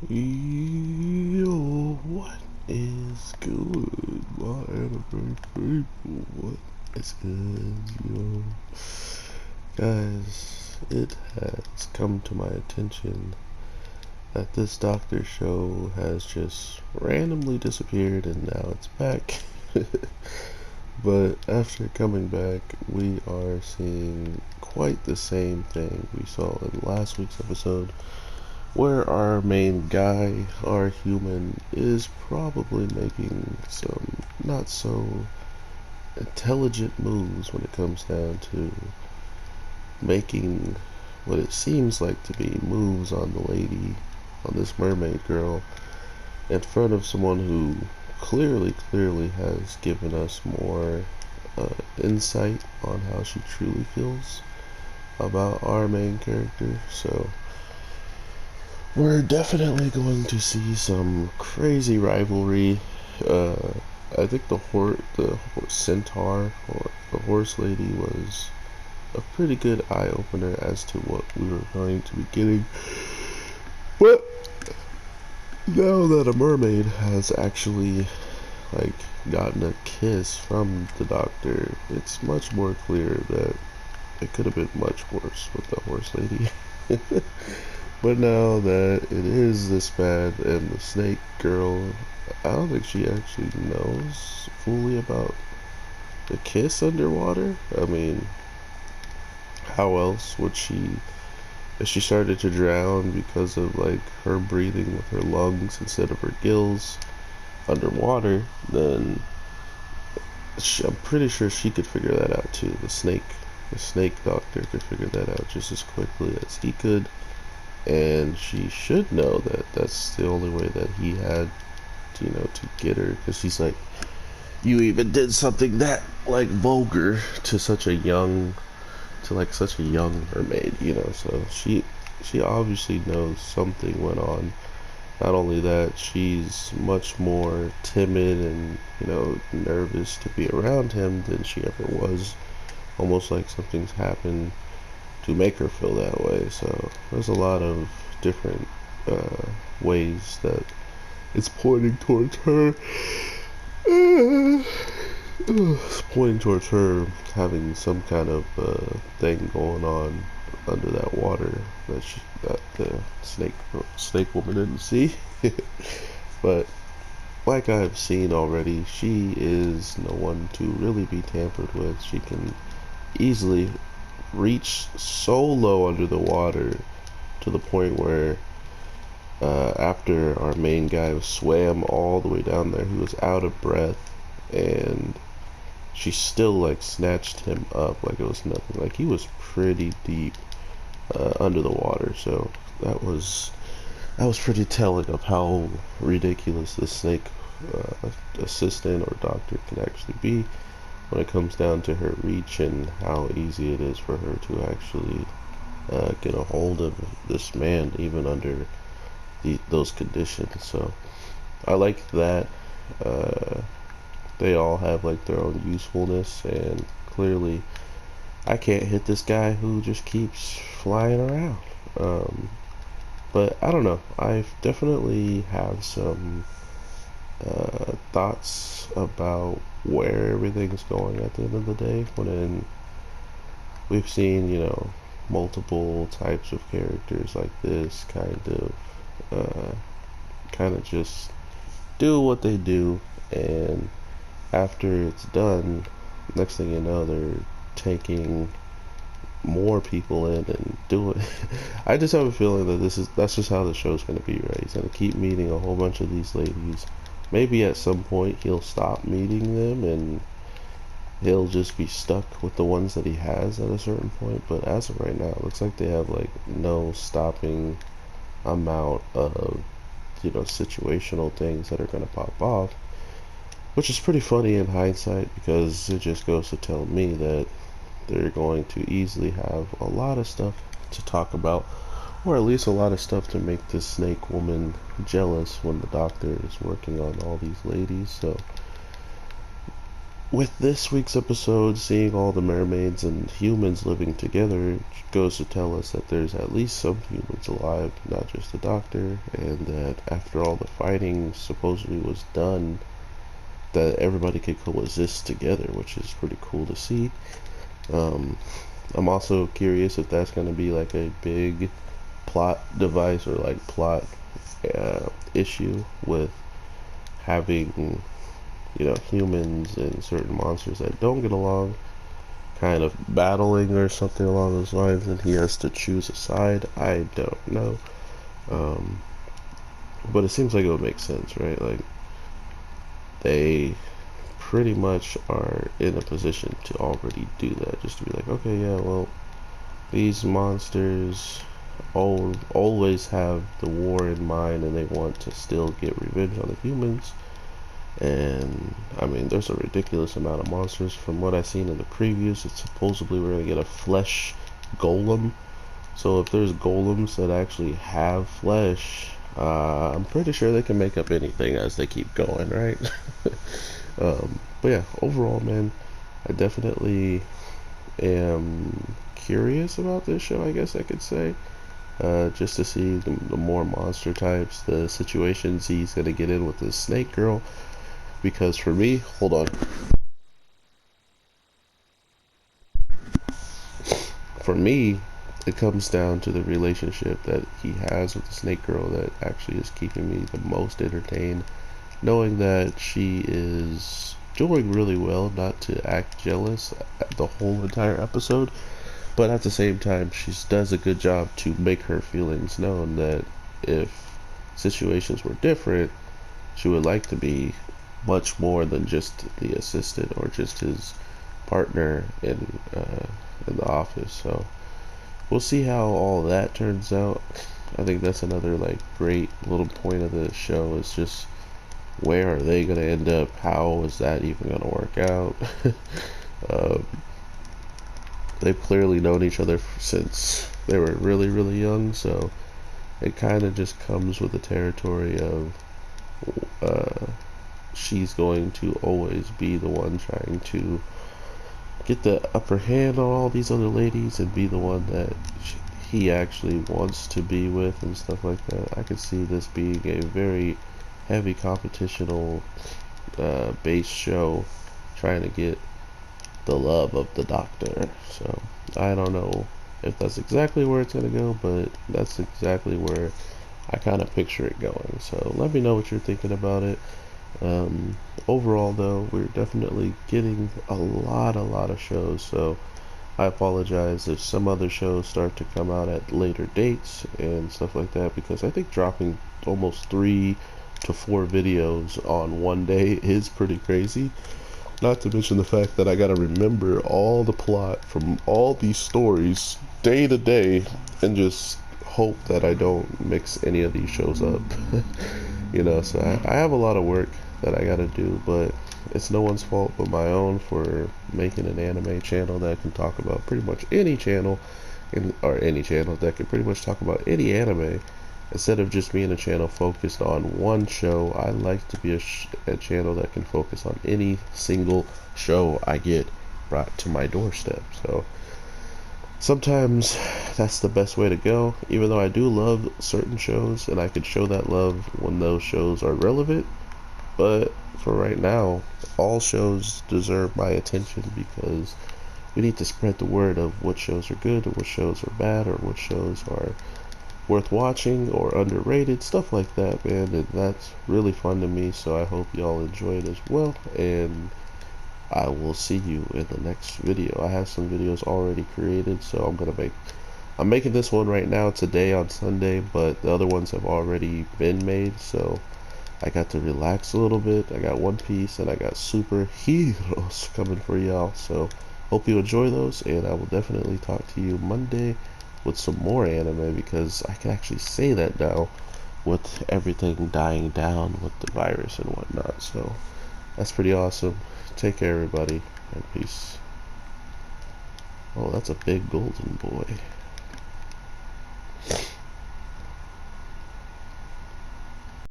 Yo, what is good, my anime people? What is good, yo? Guys, it has come to my attention that this doctor show has just randomly disappeared and now it's back. But after coming back, we are seeing quite the same thing we saw in last week's episode, where our main guy, our human, is probably making some not so intelligent moves when it comes down to making what it seems like to be moves on the lady, on this mermaid girl, in front of someone who clearly has given us more insight on how she truly feels about our main character. So we're definitely going to see some crazy rivalry. Uh, I think the centaur or the horse lady was a pretty good eye opener as to what we were going to be getting. But now that a mermaid has actually gotten a kiss from the doctor, it's much more clear that it could have been much worse with the horse lady. But now that it is this bad, and the snake girl, I don't think she actually knows fully about the kiss underwater. I mean, how else would she, if she started to drown because of her breathing with her lungs instead of her gills underwater, then I'm pretty sure she could figure that out too. The snake doctor could figure that out just as quickly as he could. And she should know that that's the only way that he had, to get her. Because he's like, you even did something that vulgar to such a young mermaid. So she obviously knows something went on. Not only that, she's much more timid and nervous to be around him than she ever was. Almost like something's happened to make her feel that way. So there's a lot of different ways that it's pointing towards her. It's pointing towards her having some kind of thing going on under that water that the snake woman didn't see. But like I've seen already, she is no one to really be tampered with. She can easily reach so low under the water to the point where after our main guy swam all the way down there, he was out of breath, and she still snatched him up like it was nothing. Like, he was pretty deep under the water. So that was pretty telling of how ridiculous the snake assistant or doctor can actually be when it comes down to her reach, and how easy it is for her to actually get a hold of this man even under those conditions. So I like that. They all have their own usefulness, and clearly I can't hit this guy who just keeps flying around. But I don't know. I definitely have some thoughts about where everything's going at the end of the day. When we've seen, multiple types of characters like this kind of just do what they do, and after it's done, next thing you know, they're taking more people in and do it. I just have a feeling that that's just how the show's gonna be, right? He's gonna keep meeting a whole bunch of these ladies. Maybe at some point he'll stop meeting them and he'll just be stuck with the ones that he has at a certain point. But as of right now, it looks like they have no stopping amount of situational things that are gonna pop off, which is pretty funny in hindsight, because it just goes to tell me that they're going to easily have a lot of stuff to talk about, or at least a lot of stuff to make this snake woman jealous when the doctor is working on all these ladies. So with this week's episode, seeing all the mermaids and humans living together goes to tell us that there's at least some humans alive, not just the doctor, and that after all the fighting supposedly was done, that everybody could coexist together, which is pretty cool to see. Um, I'm also curious if that's going to be like a big plot device or like plot issue with having, humans and certain monsters that don't get along kind of battling or something along those lines, and he has to choose a side. I don't know. Um, but it seems like it would make sense, right? Like, they pretty much are in a position to already do that. Just to be like, okay, yeah, well, these monsters always have the war in mind and they want to still get revenge on the humans. And I mean, there's a ridiculous amount of monsters. From what I've seen in the previews, it's supposedly we're gonna get a flesh golem. So if there's golems that actually have flesh, I'm pretty sure they can make up anything as they keep going, right? But yeah, overall, man, I definitely am curious about this show, I guess I could say. Just to see the more monster types, the situations he's gonna get in with this snake girl. Because for me, hold on. For me, it comes down to the relationship that he has with the snake girl that actually is keeping me the most entertained. Knowing that she is doing really well, not to act jealous the whole entire episode, but at the same time, she does a good job to make her feelings known that if situations were different, she would like to be much more than just the assistant or just his partner in the office. So we'll see how all that turns out. I think that's another like great little point of the show is just where are they gonna end up? How is that even gonna work out? um, they've clearly known each other since they were really really young, so it kind of just comes with the territory of uh, she's going to always be the one trying to get the upper hand on all these other ladies and be the one that he actually wants to be with and stuff like that. I could see this being a very heavy competitional based show trying to get the love of the doctor. So I don't know if that's exactly where it's going to go, but that's exactly where I kind of picture it going. So let me know what you're thinking about it. Overall, though, we're definitely getting a lot of shows, so I apologize if some other shows start to come out at later dates and stuff like that, because I think dropping almost 3 to 4 videos on one day is pretty crazy. Not to mention the fact that I gotta remember all the plot from all these stories day to day and just hope that I don't mix any of these shows up. So I have a lot of work that I gotta do, but it's no one's fault but my own for making an anime channel that can talk about pretty much any channel, or any channel that can pretty much talk about any anime. Instead of just being a channel focused on one show, I like to be a channel that can focus on any single show I get brought to my doorstep. So sometimes that's the best way to go, even though I do love certain shows and I could show that love when those shows are relevant. But for right now, all shows deserve my attention because we need to spread the word of what shows are good or what shows are bad or what shows are worth watching or underrated, stuff like that, man. And that's really fun to me, so I hope y'all enjoy it as well, and I will see you in the next video. I have some videos already created, so I'm making this one right now today on Sunday, but the other ones have already been made, so I got to relax a little bit. I got One Piece and I got superheroes coming for y'all, so hope you enjoy those, and I will definitely talk to you Monday with some more anime, because I can actually say that now with everything dying down with the virus and whatnot. So that's pretty awesome. Take care, everybody, and peace. Oh, that's a big golden boy.